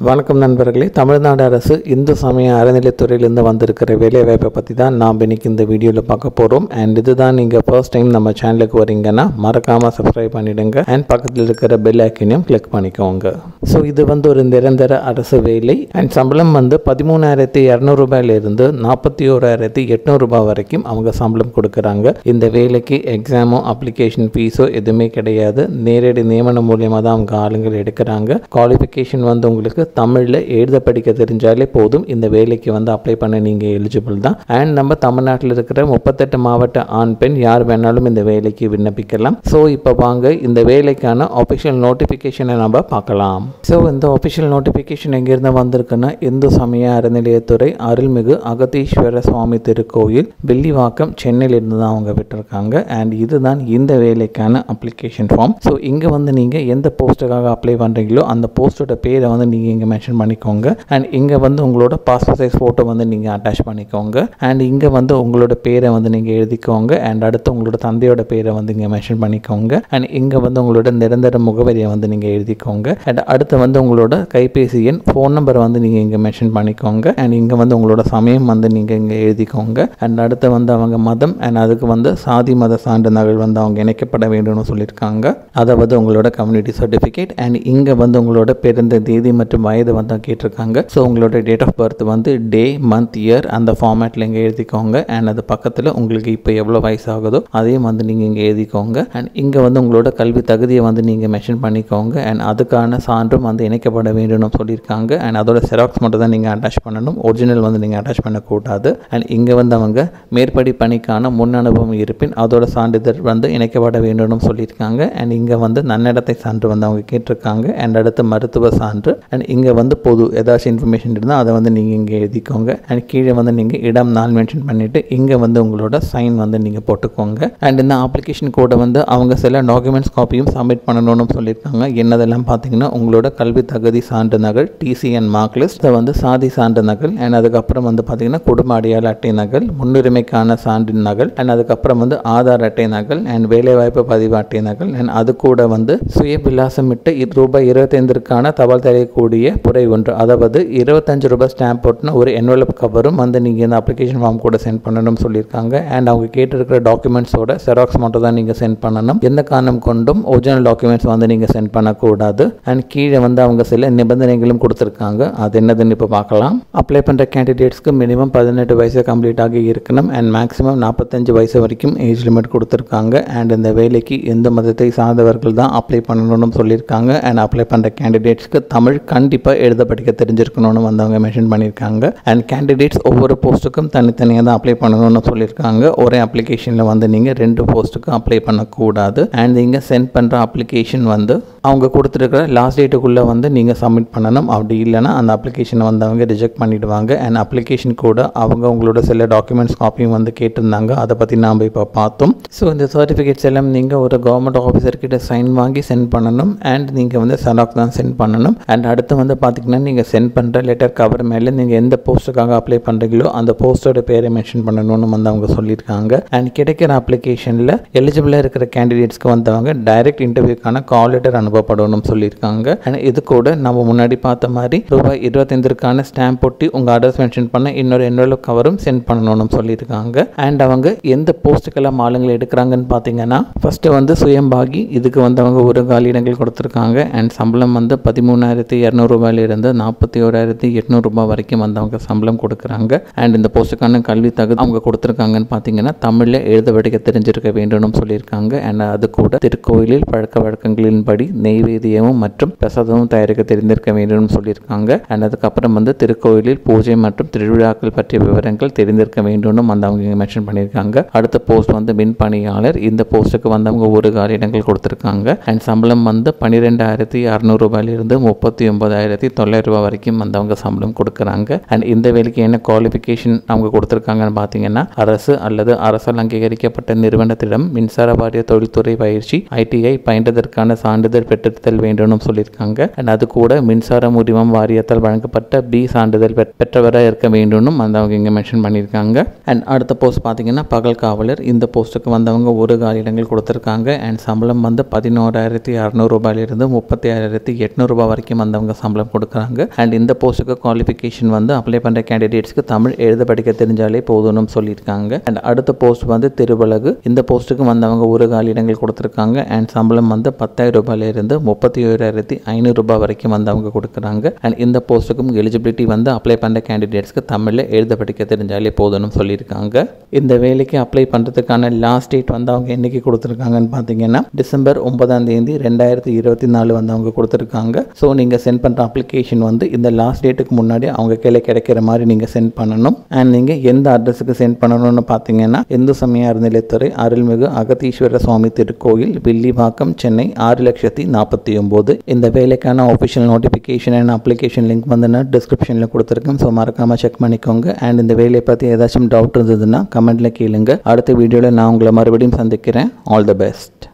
வணக்கம் நண்பர்களே, தமிழ்நாடு அரசு இந்து சமய அறநிலைத்துறையிலிருந்து வந்திருக்கிற வேலைவாய்ப்பை பற்றி தான் நாம் இன்னைக்கு இந்த வீடியோவில் பார்க்க போகிறோம். அண்ட் இதுதான் நீங்கள் ஃபர்ஸ்ட் டைம் நம்ம சேனலுக்கு வரீங்கன்னா மறக்காமல் சப்ஸ்கிரைப் பண்ணிவிடுங்க அண்ட் பக்கத்தில் இருக்கிற பெல் ஐக்கனையும் கிளிக் பண்ணிக்கோங்க. ஸோ இது ஒரு நிரந்தர அரசு வேலை அண்ட் சம்பளம் 13,200 ரூபாயிலிருந்து 41,800 ரூபாய் வரைக்கும் அவங்க சம்பளம் கொடுக்குறாங்க. இந்த வேலைக்கு எக்ஸாமோ அப்ளிகேஷன் ஃபீஸோ எதுவுமே கிடையாது. நேரடி நியமனம் மூலியமாக தான் அவங்க ஆளுங்கள் எடுக்கிறாங்க. குவாலிஃபிகேஷன் உங்களுக்கு தமிழில் எழுத படிக்க தெரிஞ்சாலே போதும். இந்த வேலைக்கு அப்ளை பண்ண நீங்கள் எலிஜிபிள் தான். அண்ட் நம்ம தமிழ்நாட்டில் இருக்கிற 38 மாவட்ட ஆண் பெண் யார் வேணாலும் இந்த வேலைக்கு விண்ணப்பிக்கலாம். ஸோ இப்போ வாங்க இந்த வேலைக்கான ஆஃபிஷியல் நோட்டிஃபிகேஷனை நம்ம பார்க்கலாம். ஸோ இந்த ஆஃபிஷியல் நோட்டிஃபிகேஷன் எங்கேருந்து வந்திருக்குன்னா, இந்து சமய அறநிலையத்துறை அருள்மிகு அகதீஸ்வர சுவாமி திருக்கோயில் வில்லிவாக்கம் சென்னையிலிருந்து தான் அவங்க விட்டுருக்காங்க. அண்ட் இதுதான் இந்த வேலைக்கான அப்ளிகேஷன் ஃபார்ம். ஸோ இங்கே நீங்கள் எந்த போஸ்ட்டுக்காக அப்ளை பண்ணுறீங்களோ அந்த போஸ்ட்டோட பேரை நீங்கள் இங்கே மென்ஷன் பண்ணிக்கோங்க. அண்ட் இங்கே உங்களோட பாஸ்போர்ட் சைஸ் ஃபோட்டோ நீங்கள் அட்டாச் பண்ணிக்கோங்க. அண்ட் இங்கே உங்களோட பேரை நீங்கள் எழுதிக்கோங்க. அண்ட் அடுத்து உங்களோட தந்தையோட பேரை இங்கே மென்ஷன் பண்ணிக்கோங்க. அண்ட் இங்கே உங்களோட நிரந்தர முகவரியை நீங்கள் எழுதிக்கோங்க. அண்ட் அடுத்து உங்களோட கைபேசி எண், ஃபோன் நம்பர் நீங்கள் இங்கே மென்ஷன் பண்ணிக்கோங்க. அண்ட் இங்கே உங்களோட சமயம் நீங்கள் இங்கே எழுதிக்கோங்க. அண்ட் அடுத்து அவங்க மதம் அண்ட் அதுக்கு சாதி மத சான்றிதழ்கள் அவங்க இணைக்கப்பட வேண்டும்னு சொல்லியிருக்காங்க. அதாவது உங்களோட கம்யூனிட்டி சர்டிஃபிகேட். அண்ட் இங்கே உங்களோட பிறந்த தேதி மற்றும் வயது கேட்டிருக்காங்க. ஸோ உங்களோட date of birth day, month, year அந்த ஃபார்மேட்டில் இங்கே எழுதிக்கோங்க. அண்ட் அது பக்கத்தில் உங்களுக்கு இப்போ எவ்வளோ வயசு ஆகுதோ அதையும் நீங்கள் இங்கே எழுதிக்கோங்க. அண்ட் இங்கே உங்களோட கல்வி தகுதியை நீங்கள் மென்ஷன் பண்ணிக்கோங்க. அண்ட் அதுக்கான சான்றும் இணைக்கப்பட வேண்டும்னு சொல்லியிருக்காங்க. அண்ட் அதோட செராக்ஸ் மட்டும் தான் நீங்கள் அட்டாச் பண்ணணும். ஒரிஜினல் நீங்கள் அட்டாச் பண்ணக்கூடாது. அண்ட் இங்கே அவங்க மேற்படி பணிக்கான முன் அனுபவம் இருப்பின் அதோட சான்றிதழ் இணைக்கப்பட வேண்டும்னு சொல்லியிருக்காங்க. அண்ட் இங்கே நன்னடத்தை சான்று அவங்க கேட்டிருக்காங்க. அண்ட் அடுத்து மருத்துவ சான்று. அண்ட் இங்கே பொது ஏதாச்சும் இன்ஃபர்மேஷன் இருந்தால் அதை நீங்கள் இங்கே எழுதிக்கோங்க. அண்ட் கீழே நீங்கள் இடம் நாள் மென்ஷன் பண்ணிவிட்டு இங்கே உங்களோட சைன் நீங்கள் போட்டுக்கோங்க. அண்ட் இந்த அப்ளிகேஷன் கோடை அவங்க சில டாக்குமெண்ட்ஸ் காப்பியும் சப்மிட் பண்ணணும்னு சொல்லியிருக்காங்க. என்னதெல்லாம் பார்த்தீங்கன்னா, உங்களோட கல்வி தகுதி சான்று நகல், டிசி அண்ட் மார்க் லிஸ்ட், சாதி சான்று நகல், அண்ட் அதுக்கப்புறம் பார்த்தீங்கன்னா குடும்ப அடையாள அட்டை நகல், முன்னுரிமைக்கான சான்றின் நகல், அண்ட் அதுக்கப்புறம் ஆதார் அட்டை நகல், அண்ட் வேலைவாய்ப்பு பதிவு அட்டை நகல், அண்ட் அது கூட சுய விலாசமிட்டு ரூபாய் 25க்கான தபால் தெரியக்கூடிய புரை ஒன்று, அதாவது 25 ரூபாய் ஸ்டாம்ப் போட்டுனா ஒரு என்வலப் கவரும் நீங்கள் இந்த அப்ளிகேஷன் ஃபார்ம் கூட சென்ட் பண்ணணும்னு சொல்லியிருக்காங்க. அண்ட் அவங்க கேட்டிருக்கிற டாக்குமெண்ட்ஸோட செராக்ஸ் மட்டும் தான் நீங்கள் சென்ட் பண்ணணும். எந்த காரணம் கொண்டும் ஒரிஜினல் டாக்குமெண்ட்ஸ் நீங்கள் சென்ட் பண்ணக்கூடாது. அண்ட் கீழே அவங்க சில நிபந்தனைகளும் கொடுத்துருக்காங்க. அது என்னதுன்னு இப்போ பார்க்கலாம். அப்ளை பண்ணுற கேண்டிடேட்ஸ்க்கு மினிமம் 18 வயசு கம்ப்ளீட் ஆகி இருக்கணும். அண்ட் மேக்ஸிமம் 45 வயசு வரைக்கும் ஏஜ் லிமிட் கொடுத்துருக்காங்க. அண்ட் இந்த வேலைக்கு எந்த மதத்தை சார்ந்தவர்கள் தான் அப்ளை பண்ணணும்னு சொல்லியிருக்காங்க. அண்ட் அப்ளை பண்ணுற கேண்டிடேட்ஸ்க்கு தமிழ் கண்டிப்பாக எழுத படிக்க தெரிஞ்சிருக்கணும்னு அவங்க மென்ஷன் பண்ணியிருக்காங்க. அண்ட் கேண்டிடேட்ஸ் ஒவ்வொரு போஸ்ட்டுக்கும் தனித்தனியாக தான் அப்ளை பண்ணணும்னு சொல்லியிருக்காங்க. ஒரே அப்ளிகேஷனில் நீங்கள் 2 போஸ்ட்டுக்கும் அப்ளை பண்ணக்கூடாது. அண்ட் இங்கே சென்ட் பண்ணுற அப்ளிகேஷன் அவங்க கொடுத்துருக்கிற லாஸ்ட் டேட்டுக்குள்ளே நீங்கள் சப்மிட் பண்ணணும். அப்படி இல்லைனா அந்த அப்ளிகேஷனை அவங்க ரிஜெக்ட் பண்ணிவிடுவாங்க. அண்ட் அப்ளிகேஷன் கூட உங்களோட சில டாக்குமெண்ட்ஸ் காப்பியும் கேட்டிருந்தாங்க. அதை பற்றி நாம் இப்போ பார்த்தோம். ஸோ இந்த சர்டிஃபிகேட்ஸ் எல்லாம் நீங்கள் ஒரு கவர்மெண்ட் ஆஃபீஸர்கிட்ட சைன் வாங்கி சென்ட் பண்ணணும். அண்ட் நீங்கள் செராக்ஸ் தான் சென்ட் பண்ணணும். அண்ட் அடுத்து பார்த்தீங்கன்னா, நீங்கள் சென்ட் பண்ணுற லெட்டர் கவர் மேலே நீங்கள் எந்த போஸ்ட்டுக்காக அப்ளை பண்ணுறீங்களோ அந்த போஸ்ட்டோட பேரை மென்ஷன் பண்ணணும்னு அவங்க சொல்லியிருக்காங்க. அண்ட் கிடைக்கிற அப்ளிகேஷனில் எலிஜிபிளாக இருக்கிற கேண்டிடேட்ஸ்க்கு அவங்க டைரக்ட் இன்டர்வியூக்கான கால் லெட்டர் அனுப்பப்படணும்னு சொல்லியிருக்காங்க. அண்ட் இது கூட நம்ம முன்னாடி பார்த்த மாதிரி ரூபாய் 25க்கான ஸ்டாம்ப் போட்டு உங்கள் அட்ரஸ் மென்ஷன் பண்ண இன்னொரு என்வலப் கவரும் சென்ட் பண்ணணும்னு சொல்லியிருக்காங்க. அண்ட் அவங்க எந்த போஸ்ட்டுக்கெல்லாம் ஆளுங்களை எடுக்கிறாங்கன்னு பார்த்தீங்கன்னா, ஃபஸ்ட்டு சுயம்பாகி, இதுக்கு அவங்க ஒரு காலி இடங்கள் கொடுத்துருக்காங்க. அண்ட் சம்பளம் 13,200 ரூபாயிலிருந்து 41,800 ரூபாய் வரைக்கும் அவங்க சம்பளம் கொடுக்குறாங்க. அண்ட் இந்த போஸ்ட்டுக்கான கல்வி தகுதி அவங்க கொடுத்துருக்காங்கன்னு பார்த்தீங்கன்னா, தமிழில் எழுத படிக்க தெரிஞ்சிருக்க வேண்டும்னு சொல்லியிருக்காங்க. அண்ட் அது கூட திருக்கோயிலில் பழக்க வழக்கங்களின்படி நெய்வேதியமும் மற்றும் பிரசாதமும் தயாரிக்க தெரிந்திருக்க வேண்டும்னு சொல்லியிருக்காங்க. அண்ட் அதுக்கப்புறம் திருக்கோயிலில் பூஜை மற்றும் திருவிழாக்கள் பற்றிய விவரங்கள் தெரிந்திருக்க வேண்டும்னு அவங்க மென்ஷன் பண்ணியிருக்காங்க. அடுத்த போஸ்ட் மின் பணியாளர். இந்த போஸ்ட்டுக்கு அவங்க ஒரு காலி இடங்கள் கொடுத்துருக்காங்க. அண்ட் சம்பளம் 12,600 ரூபாயிலிருந்து 39,900 ரூபாய் வரைக்கும் அவங்க சம்பளம் கொடுக்குறாங்க. அண்ட் இந்த வேலைக்கு என்ன குவாலிஃபிகேஷன் அவங்க கொடுத்துருக்காங்கன்னு பார்த்தீங்கன்னா, அரசு அல்லது அரசால் அங்கீகரிக்கப்பட்ட நிறுவனத்திடம் மின்சார வாரிய தொழில்துறை பயிற்சி ITI பயின்றதற்கான சான்றிதழ் பெற்றிருத்தல் வேண்டும்னு சொல்லியிருக்காங்க. அண்ட் அது கூட மின்சார உரிமம் வாரியத்தால் வழங்கப்பட்ட B சான்றிதழ் பெற்றவராக இருக்க வேண்டும்னு அவங்க இங்கே மென்ஷன் பண்ணியிருக்காங்க. அண்ட் அடுத்த போஸ்ட் பார்த்தீங்கன்னா பகல் காவலர். இந்த போஸ்ட்டுக்கு அவங்க ஒரு காலி இடங்கள் கொடுத்துருக்காங்க. அண்ட் சம்பளம் 11,600 ரூபாயிலிருந்து 36,800 ரூபாய் வரைக்கும் அவங்க சம்பளம் கொடுக்குறாங்க. அண்ட் இந்த போஸ்ட்டுக்கு குவாலிஃபிகேஷன் வந்து அப்ளை பண்ணுற கேண்டிடேட்ஸ்க்கு தமிழ் எழுத படிக்க தெரிஞ்சாலே போதும்னு சொல்லியிருக்காங்க. அண்ட் அடுத்த போஸ்ட் வந்து திருவலகு. இந்த போஸ்ட்டுக்கு வந்தவங்க ஒரு காலி இடங்கள் கொடுத்துருக்காங்க. அண்ட் சம்பளம் வந்து 10,000 ரூபாயிலிருந்து 37,500 ரூபாய் வரைக்கும் வந்து அவங்க கொடுக்குறாங்க. அண்ட் இந்த போஸ்ட்டுக்கும் எலிஜிபிலிட்டி வந்து அப்ளை பண்ணுற கேண்டிடேட்ஸ்க்கு தமிழில் எழுத படிக்க தெரிஞ்சாலே போதும்னு சொல்லியிருக்காங்க. இந்த வேலைக்கு அப்ளை பண்ணுறதுக்கான லாஸ்ட் டேட் வந்து அவங்க என்னைக்கு கொடுத்துருக்காங்கன்னு பார்த்தீங்கன்னா டிசம்பர் 9ஆம் தேதி 2024 வந்து அவங்க கொடுத்துருக்காங்க. ஸோ நீங்கள் சென்ட் பண்ணுற அப்ளிகேஷன் வந்து இந்த லாஸ்ட் டேட்டுக்கு முன்னாடி அவங்க கையில் கிடைக்கிற மாதிரி நீங்கள் சென்ட் பண்ணணும். அண்ட் நீங்கள் எந்த அட்ரஸுக்கு சென்ட் பண்ணணும்னு பார்த்தீங்கன்னா இந்து சமய அறநிலையத்துறை அருள்மிகு அகத்தீஸ்வர சுவாமி திருக்கோயில், வில்லிவாக்கம், சென்னை 6,49,000. இந்த வேலைக்கான official notification and application link வந்து நான் டிஸ்கிரிப்ஷனில் கொடுத்துருக்கேன். ஸோ மறக்காமல் செக் பண்ணிக்கோங்க. அண்ட் இந்த வேலையை பற்றி ஏதாச்சும் டவுட் இருந்ததுன்னா கமெண்ட்டில் கேளுங்க. அடுத்த வீடியோவில் நான் உங்களை மறுபடியும் சந்திக்கிறேன். All the best.